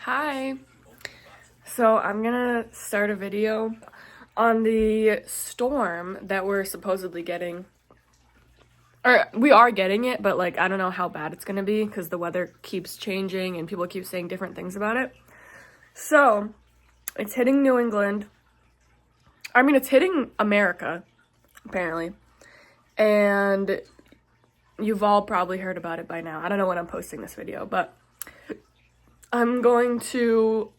Hi. So I'm gonna start a video on the storm that we're supposedly getting. Or we are getting it, but like I don't know how bad it's gonna be because the weather keeps changing and people keep saying different things about it. So it's hitting New England. I mean, it's hitting America, apparently. And you've all probably heard about it by now. I don't know when I'm posting this video, but I'm going to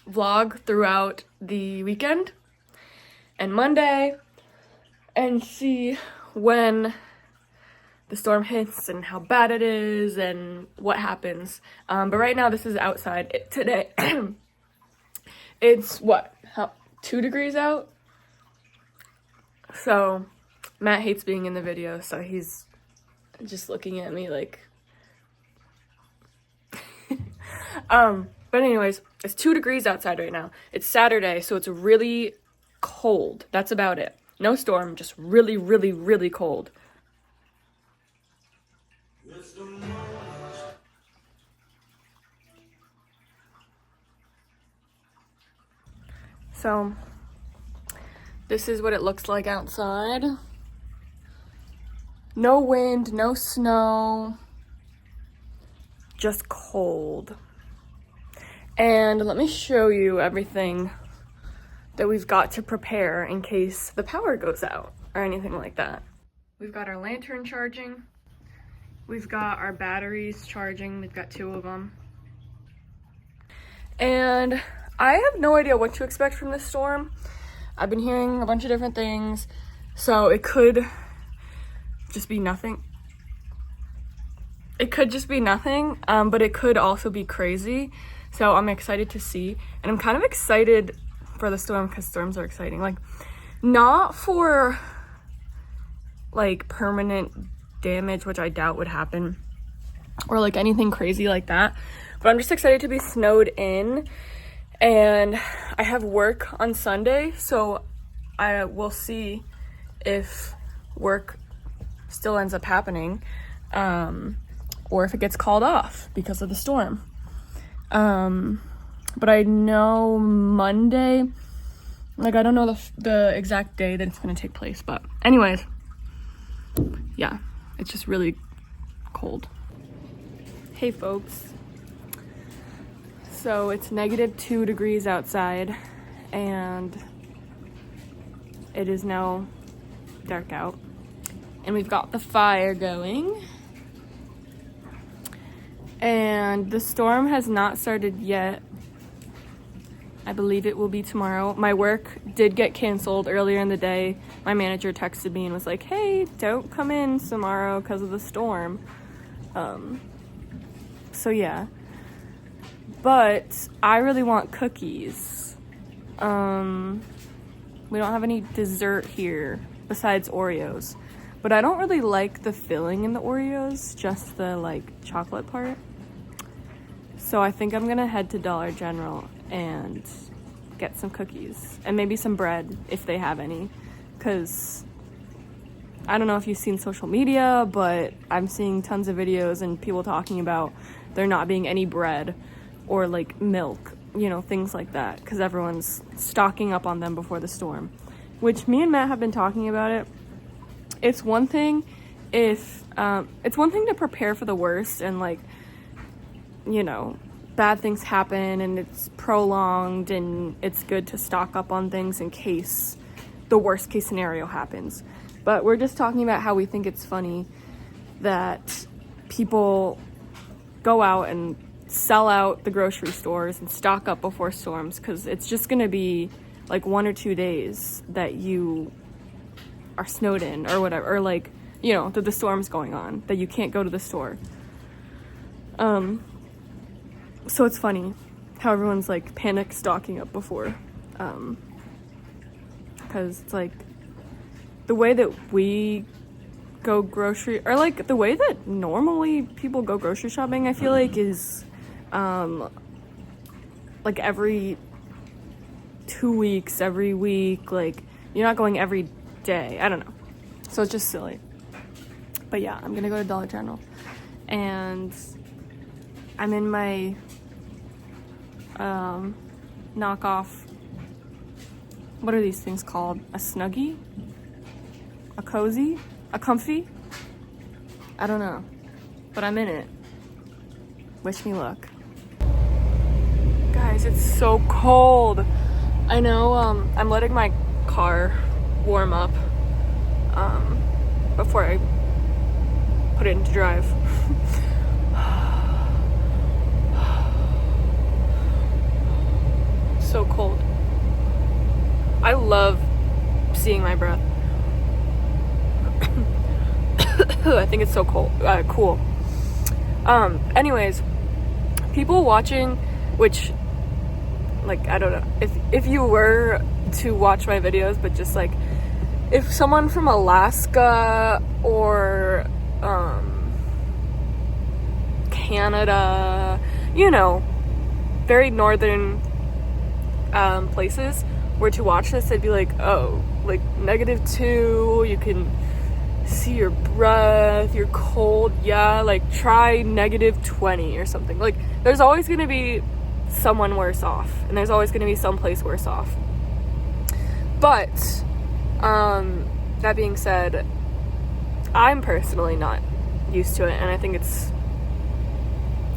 vlog throughout the weekend and Monday and see when the storm hits and how bad it is and what happens. But right now this is outside. Today it's what? 2 degrees out? So Matt hates being in the video, so he's just looking at me like but anyways, it's 2 degrees outside right now. It's Saturday, so it's really cold. That's about it. No storm, just really, really, really cold. So, this is what it looks like outside. No wind, no snow, just cold. And let me show you everything that we've got to prepare in case the power goes out or anything like that. We've got our lantern charging. We've got our batteries charging. We've got 2 of them. And I have no idea what to expect from this storm. I've been hearing a bunch of different things. So it could just be nothing. It could just be nothing, but it could also be crazy. So I'm excited to see. And I'm kind of excited for the storm because storms are exciting. Like, not for like permanent damage, which I doubt would happen, or like anything crazy like that. But I'm just excited to be snowed in. And I have work on Sunday, so I will see if work still ends up happening, or if it gets called off because of the storm. But I know Monday, like I don't know the exact day that it's gonna take place, but anyways, yeah, it's just really cold. Hey folks. So it's -2 degrees outside and it is now dark out. And we've got the fire going. And the storm has not started yet. I believe it will be tomorrow. My work did get canceled earlier in the day. My manager texted me and was like, hey, don't come in tomorrow because of the storm. So yeah. But I really want cookies. We don't have any dessert here besides Oreos. But I don't really like the filling in the Oreos, just the like chocolate part. So I think I'm gonna head to Dollar General and get some cookies and maybe some bread if they have any. Cause I don't know if you've seen social media, but I'm seeing tons of videos and people talking about there not being any bread or like milk, you know, things like that. Cause everyone's stocking up on them before the storm, which me and Matt have been talking about it. It's one thing if, it's one thing to prepare for the worst and like, you know, bad things happen and it's prolonged and it's good to stock up on things in case the worst case scenario happens. But we're just talking about how we think it's funny that people go out and sell out the grocery stores and stock up before storms because it's just going to be like 1 or 2 days that you are snowed in or whatever, or like, you know, that the storm's going on, that you can't go to the store. So it's funny how everyone's like panic stocking up before, because it's like the way that we go grocery, or like the way that normally people go grocery shopping, I feel like is like every 2 weeks, every week, like you're not going every day. I don't know. So it's just silly. But yeah, I'm gonna go to Dollar General and I'm in my knockoff. What are these things called? A Snuggie? A Cozy? A Comfy? I don't know. But I'm in it. Wish me luck. Guys, it's so cold. I know, I'm letting my car warm up before I put it into drive. So cold. I love seeing my breath. I think it's so cool. Anyways, people watching, which, like, I don't know if you were to watch my videos, but just like if someone from Alaska or Canada, you know, very northern places were to watch this, they'd be like, oh, like -2, you can see your breath, you're cold, yeah, like try -20 or something. Like, there's always gonna be someone worse off, and there's always gonna be someplace worse off. But that being said, I'm personally not used to it, and I think it's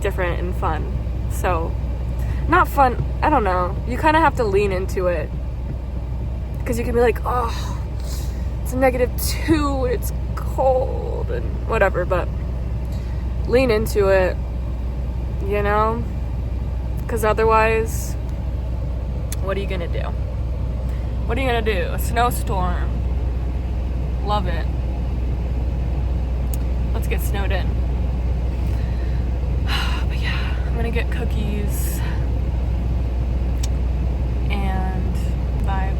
different and fun. So, not fun, I don't know, you kind of have to lean into it, because you can be like, oh, it's -2, it's cold and whatever, but lean into it, you know, because otherwise, what are you gonna do? What are you gonna do? A snowstorm. Love it. Let's get snowed in. But yeah, I'm gonna get cookies and vibe.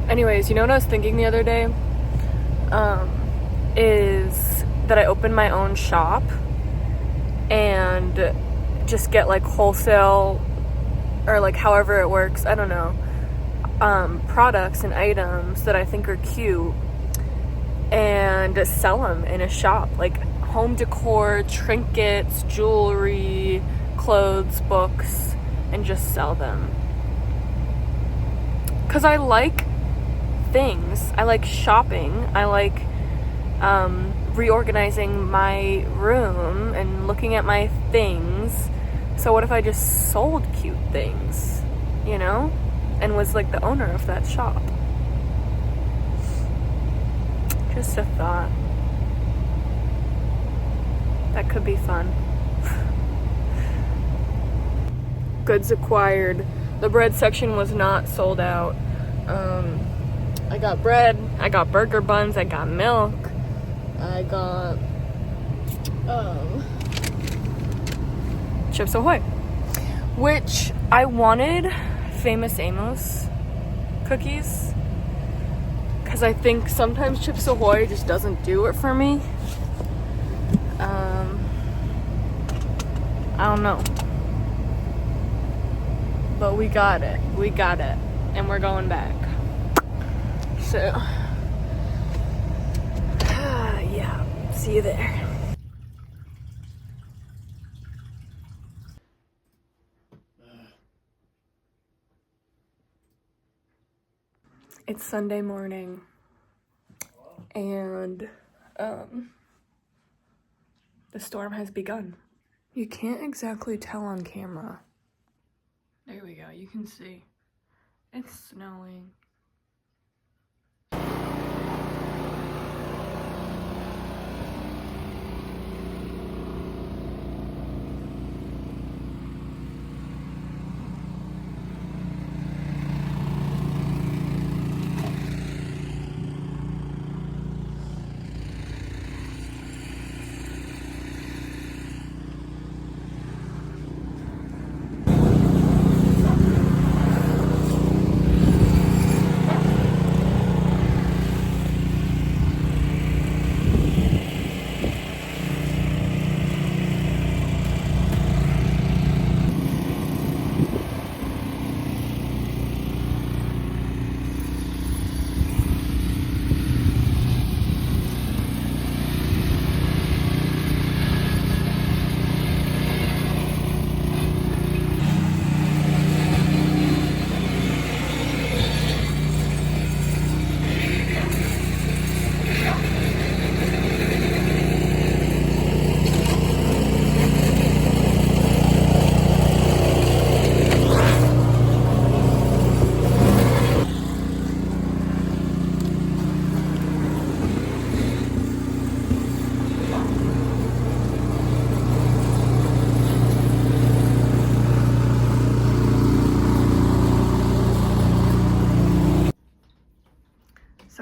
Anyways, you know what I was thinking the other day? Is that I opened my own shop and just get like wholesale, or like however it works, I don't know, products and items that I think are cute, and sell them in a shop, like home decor, trinkets, jewelry, clothes, books, and just sell them. Because I like things. I like shopping. I like reorganizing my room and looking at my things. So what if I just sold cute things, you know? And was like the owner of that shop. Just a thought. That could be fun. Goods acquired. The bread section was not sold out. I got bread, I got burger buns, I got milk, I got Chips Ahoy, which I wanted Famous Amos cookies, because I think sometimes Chips Ahoy just doesn't do it for me. I don't know, but we got it, and we're going back. So, yeah, see you there. It's Sunday morning, and the storm has begun. You can't exactly tell on camera. There we go, you can see. It's snowing.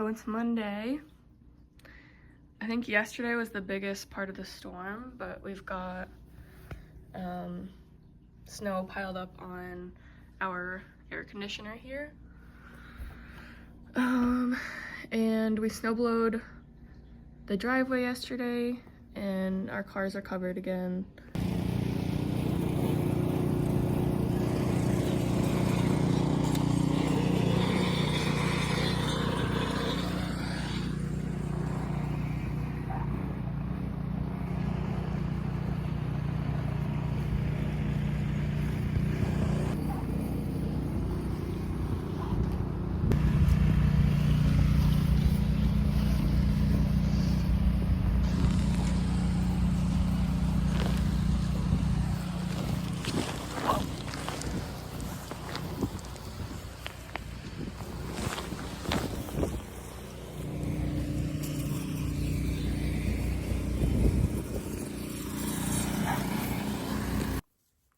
So it's Monday. I think yesterday was the biggest part of the storm, but we've got snow piled up on our air conditioner here. And we snowblowed the driveway yesterday, and our cars are covered again.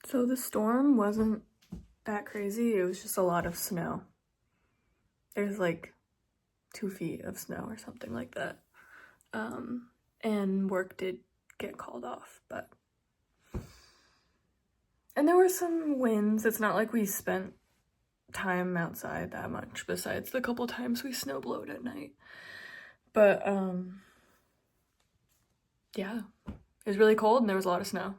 So the storm wasn't that crazy, it was just a lot of snow. There's like 2 feet of snow or something like that. And work did get called off, but... And there were some winds. It's not like we spent time outside that much, besides the couple times we snowblowed at night. But, yeah. It was really cold and there was a lot of snow.